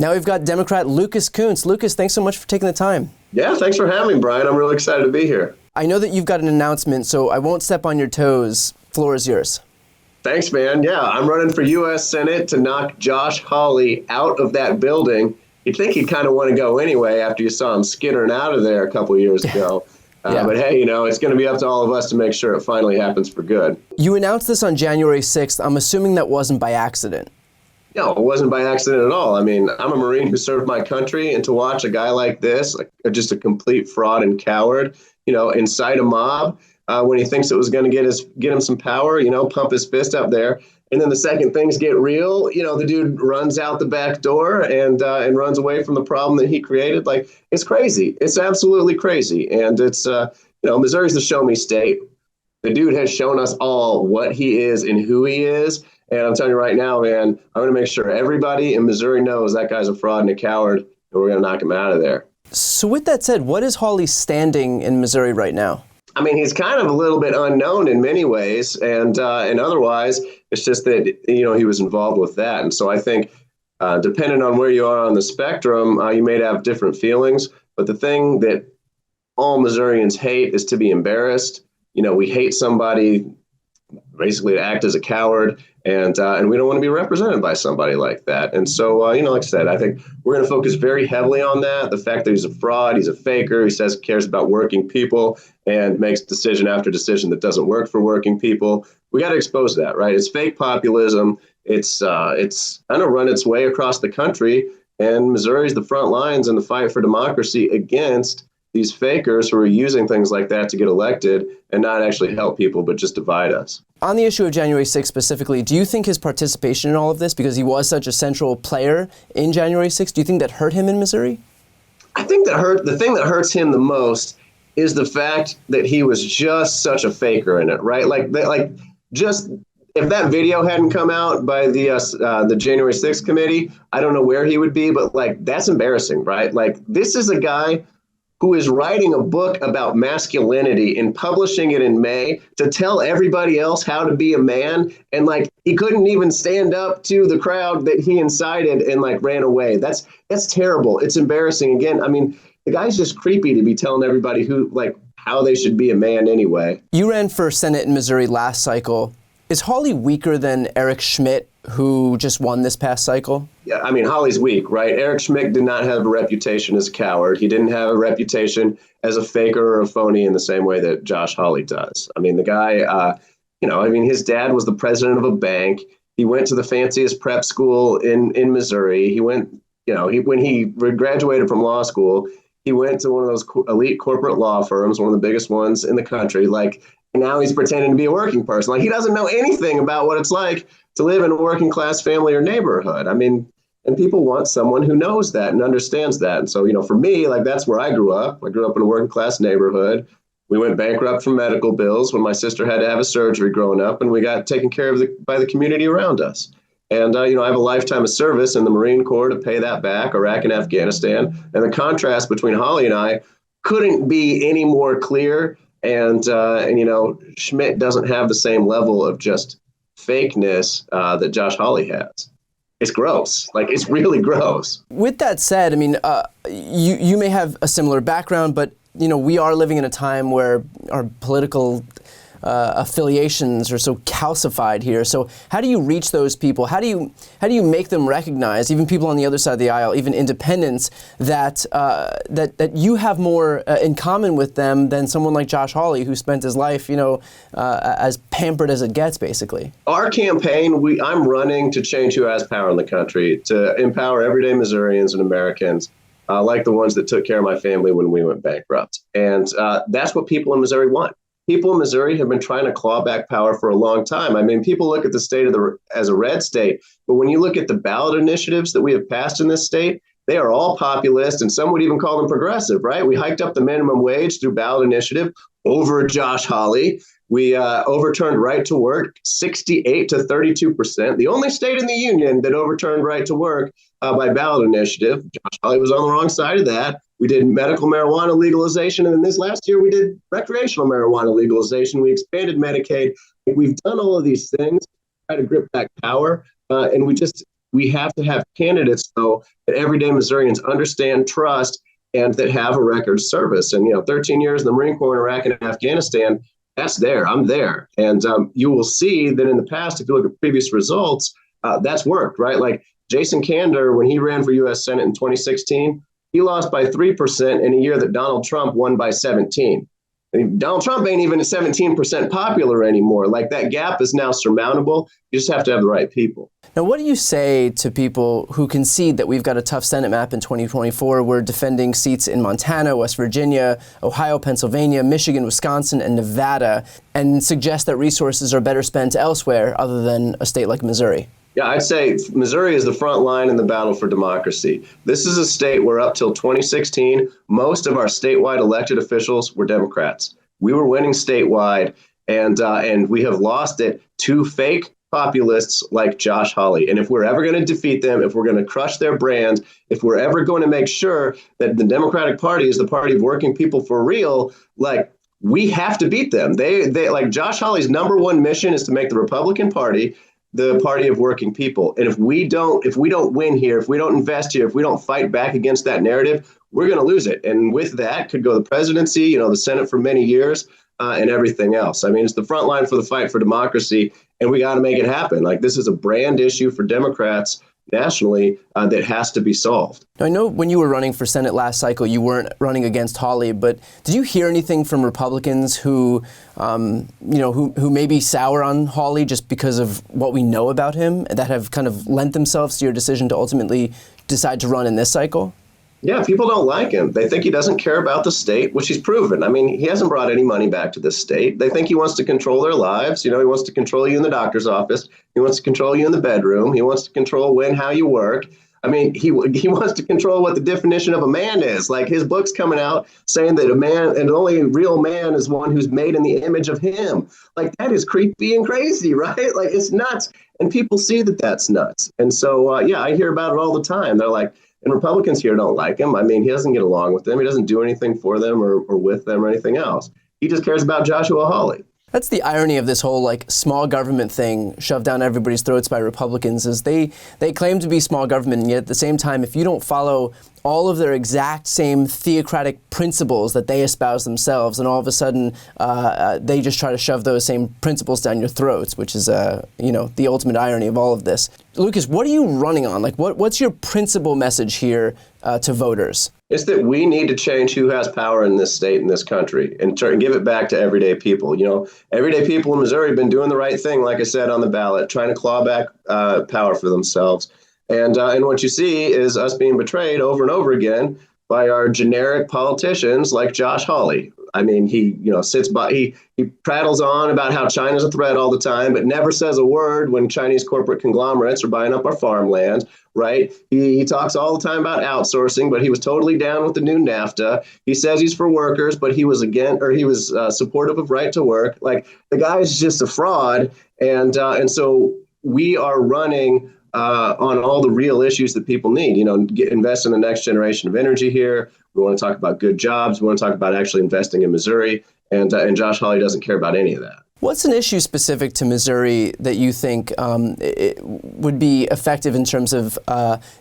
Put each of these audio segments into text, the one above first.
Now we've got Democrat Lucas Kunce. Lucas, thanks so much for taking the time. Yeah, thanks for having me, Brian. I'm really excited to be here. I know that you've got an announcement, so I won't step on your toes. Floor is yours. Thanks, man. Yeah, I'm running for U.S. Senate to knock Josh Hawley out of that building. You'd think he'd kind of want to go anyway after you saw him skittering out of there a couple years ago. Yeah. But hey, it's going to be up to all of us to make sure it finally happens for good. You announced this on January 6th. I'm assuming that wasn't by accident. No, it wasn't by accident at all. I mean, I'm a Marine who served my country, and to watch a guy like this, like just a complete fraud and coward, incite a mob when he thinks it was going to get him some power, pump his fist up there. And then the second things get real, the dude runs out the back door and runs away from the problem that he created. Like, it's crazy. It's absolutely crazy. And it's, Missouri's the show me state. The dude has shown us all what he is and who he is. And I'm telling you right now, man, I'm going to make sure everybody in Missouri knows that guy's a fraud and a coward, and we're going to knock him out of there. So with that said, what is Hawley's standing in Missouri right now? I mean, he's kind of a little bit unknown in many ways, and otherwise, it's just that, he was involved with that. And so I think, depending on where you are on the spectrum, you may have different feelings. But the thing that all Missourians hate is to be embarrassed. We hate somebody basically to act as a coward, and we don't want to be represented by somebody like that. And so, like I said, I think we're going to focus very heavily on that. The fact that he's a fraud, he's a faker, he says he cares about working people and makes decision after decision that doesn't work for working people. We got to expose that, right? It's fake populism. It's going to run its way across the country, and Missouri's the front lines in the fight for democracy against these fakers who are using things like that to get elected and not actually help people, but just divide us. On the issue of January 6th specifically, do you think his participation in all of this, because he was such a central player in January 6th, do you think that hurt him in Missouri? I think the thing that hurts him the most is the fact that he was just such a faker in it, right? Just if that video hadn't come out by the January 6th committee, I don't know where he would be, but that's embarrassing, right? This is a guy who is writing a book about masculinity and publishing it in May to tell everybody else how to be a man. And he couldn't even stand up to the crowd that he incited and ran away. That's terrible. It's embarrassing. Again, I mean, the guy's just creepy to be telling everybody how they should be a man anyway. You ran for Senate in Missouri last cycle. Is Hawley weaker than Eric Schmidt, who just won this past cycle? Yeah, I mean, Hawley's weak, right? Eric Schmidt did not have a reputation as a coward. He didn't have a reputation as a faker or a phony in the same way that Josh Hawley does. I mean, the guy, his dad was the president of a bank. He went to the fanciest prep school in Missouri. He went, when he graduated from law school, he went to one of those elite corporate law firms, one of the biggest ones in the country. And now he's pretending to be a working person. He doesn't know anything about what it's like to live in a working class family or neighborhood. I mean, and people want someone who knows that and understands that. And so, for me, that's where I grew up. I grew up in a working class neighborhood. We went bankrupt from medical bills when my sister had to have a surgery growing up, and we got taken care of by the community around us. And, I have a lifetime of service in the Marine Corps to pay that back, Iraq and Afghanistan. And the contrast between Hawley and I couldn't be any more clear. And Schmidt doesn't have the same level of just fakeness that Josh Hawley has. It's gross. It's really gross. With that said, I mean, you may have a similar background, but, we are living in a time where our political affiliations are so calcified here. So how do you reach those people? How do you make them recognize, even people on the other side of the aisle, even independents, that you have more in common with them than someone like Josh Hawley, who spent his life, as pampered as it gets, basically? Our campaign, I'm running to change who has power in the country, to empower everyday Missourians and Americans, like the ones that took care of my family when we went bankrupt. And that's what people in Missouri want. People in Missouri have been trying to claw back power for a long time. I mean, people look at the state as a red state, but when you look at the ballot initiatives that we have passed in this state, they are all populist, and some would even call them progressive, right? We hiked up the minimum wage through ballot initiative over Josh Hawley. We overturned right to work 68 to 32%. The only state in the union that overturned right to work by ballot initiative. Josh Hawley was on the wrong side of that. We did medical marijuana legalization. And then this last year, we did recreational marijuana legalization. We expanded Medicaid. We've done all of these things, try to grip back power. And we just, We have to have candidates, though, that everyday Missourians understand, trust, and that have a record of service. And, 13 years in the Marine Corps in Iraq and Afghanistan, that's there. I'm there. And you will see that in the past, if you look at previous results, that's worked, right? Like Jason Kander, when he ran for U.S. Senate in 2016, he lost by 3% in a year that Donald Trump won by 17. I mean, Donald Trump ain't even 17% popular anymore. Like, that gap is now surmountable. You just have to have the right people. Now, what do you say to people who concede that we've got a tough Senate map in 2024? We're defending seats in Montana, West Virginia, Ohio, Pennsylvania, Michigan, Wisconsin, and Nevada, and suggest that resources are better spent elsewhere other than a state like Missouri? Yeah, I'd say Missouri is the front line in the battle for democracy. This is a state where up till 2016, most of our statewide elected officials were Democrats. We were winning statewide, and we have lost it to fake populists like Josh Hawley. And if we're ever going to defeat them, if we're going to crush their brand, if we're ever going to make sure that the Democratic Party is the party of working people for real, like, we have to beat them. They like, Josh Hawley's number one mission is to make the Republican Party the party of working people. And if we don't win here, if we don't invest here, if we don't fight back against that narrative, we're going to lose it. And with that could go the presidency, the Senate for many years, and everything else. I mean, it's the front line for the fight for democracy, and we got to make it happen. Like, this is a brand issue for Democrats nationally that has to be solved. Now, I know when you were running for Senate last cycle, you weren't running against Hawley, but did you hear anything from Republicans who may be sour on Hawley just because of what we know about him, that have kind of lent themselves to your decision to ultimately decide to run in this cycle? Yeah, people don't like him. They think he doesn't care about the state, which he's proven. I mean, he hasn't brought any money back to this state. They think he wants to control their lives. He wants to control you in the doctor's office. He wants to control you in the bedroom. He wants to control how you work. I mean, he wants to control what the definition of a man is. Like, his book's coming out saying that a man, and only a real man, is one who's made in the image of him. Like, that is creepy and crazy, right? Like, it's nuts. And people see that that's nuts. And so, I hear about it all the time. They're like, and Republicans here don't like him. I mean, he doesn't get along with them. He doesn't do anything for them or with them or anything else. He just cares about Joshua Hawley. That's the irony of this whole small government thing shoved down everybody's throats by Republicans, is they claim to be small government, and yet at the same time, if you don't follow all of their exact same theocratic principles that they espouse themselves, and all of a sudden they just try to shove those same principles down your throats, which is the ultimate irony of all of this. Lucas, what are you running on? What's your principal message here to voters? It's that we need to change who has power in this state, in this country, and give it back to everyday people. Everyday people in Missouri have been doing the right thing, like I said, on the ballot, trying to claw back power for themselves. And what you see is us being betrayed over and over again by our generic politicians like Josh Hawley. I mean, he sits by, he prattles on about how China's a threat all the time, but never says a word when Chinese corporate conglomerates are buying up our farmland, right? He talks all the time about outsourcing, but he was totally down with the new NAFTA. He says he's for workers, but he was supportive of right to work. Like, the guy is just a fraud, and so we are running on all the real issues that people need. Invest in the next generation of energy here. We want to talk about good jobs. We want to talk about actually investing in Missouri. And Josh Hawley doesn't care about any of that. What's an issue specific to Missouri that you think it would be effective in terms of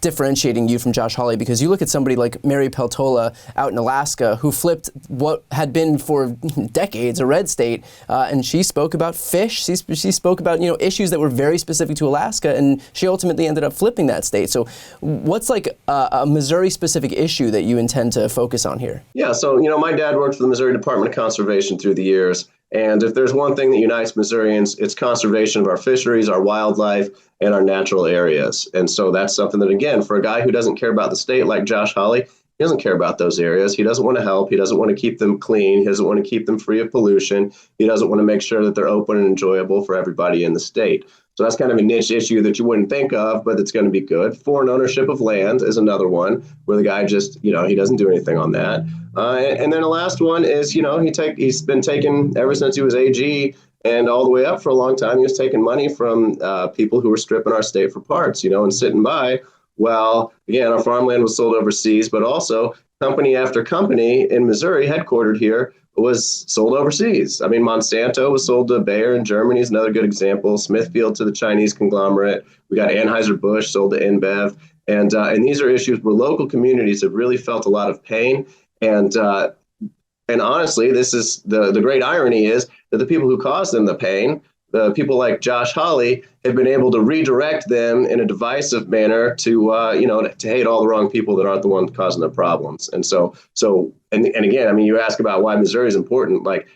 differentiating you from Josh Hawley? Because you look at somebody like Mary Peltola out in Alaska, who flipped what had been for decades a red state, and she spoke about fish. She spoke about issues that were very specific to Alaska, and she ultimately ended up flipping that state. So what's a Missouri-specific issue that you intend to focus on here? Yeah, so my dad worked for the Missouri Department of Conservation through the years. And if there's one thing that unites Missourians, it's conservation of our fisheries, our wildlife, and our natural areas. And so that's something that, again, for a guy who doesn't care about the state like Josh Hawley, he doesn't care about those areas. He doesn't want to help. He doesn't want to keep them clean. He doesn't want to keep them free of pollution. He doesn't want to make sure that they're open and enjoyable for everybody in the state. So that's kind of a niche issue that you wouldn't think of, but it's going to be good. Foreign ownership of land is another one where the guy just, he doesn't do anything on that. And then the last one is, he's been taking, ever since he was AG and all the way up for a long time, he was taking money from people who were stripping our state for parts, and sitting by. Well, again, our farmland was sold overseas, but also company after company in Missouri, headquartered here, was sold overseas. I mean, Monsanto was sold to Bayer in Germany is another good example. Smithfield to the Chinese conglomerate. We got Anheuser-Busch sold to InBev. And these are issues where local communities have really felt a lot of pain. And honestly, this is the great irony is that the people who caused them the pain, the people like Josh Hawley, have been able to redirect them in a divisive manner to hate all the wrong people that aren't the ones causing the problems. And and again, I mean, you ask about why Missouri is important. Like,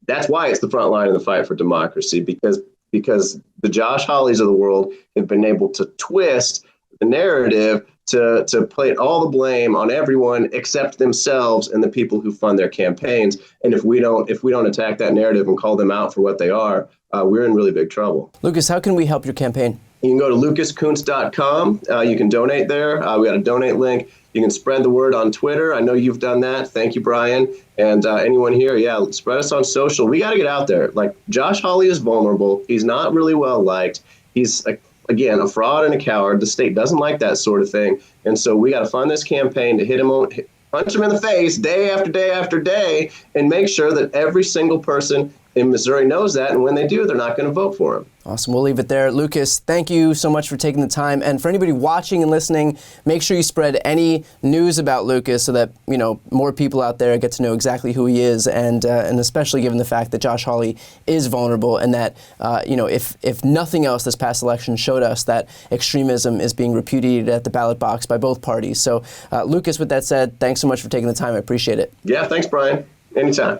that's why it's the front line in the fight for democracy, because the Josh Hawleys of the world have been able to twist the narrative to put all the blame on everyone except themselves and the people who fund their campaigns. And if we don't attack that narrative and call them out for what they are, we're in really big trouble. Lucas, how can we help your campaign? You can go to lucaskunce.com. You can donate there. We got a donate link. You can spread the word on Twitter. I know you've done that. Thank you, Brian. And anyone here, spread us on social. We got to get out there. Like, Josh Hawley is vulnerable. He's not really well liked. He's again, a fraud and a coward. The state doesn't like that sort of thing. And so we got to fund this campaign to punch him in the face day after day after day, and make sure that every single person in Missouri knows that. And when they do, they're not going to vote for him. Awesome. We'll leave it there. Lucas, thank you so much for taking the time. And for anybody watching and listening, make sure you spread any news about Lucas so that, more people out there get to know exactly who he is. And especially given the fact that Josh Hawley is vulnerable, and that, if nothing else, this past election showed us that extremism is being repudiated at the ballot box by both parties. So, Lucas, with that said, thanks so much for taking the time. I appreciate it. Yeah, thanks, Brian. Anytime.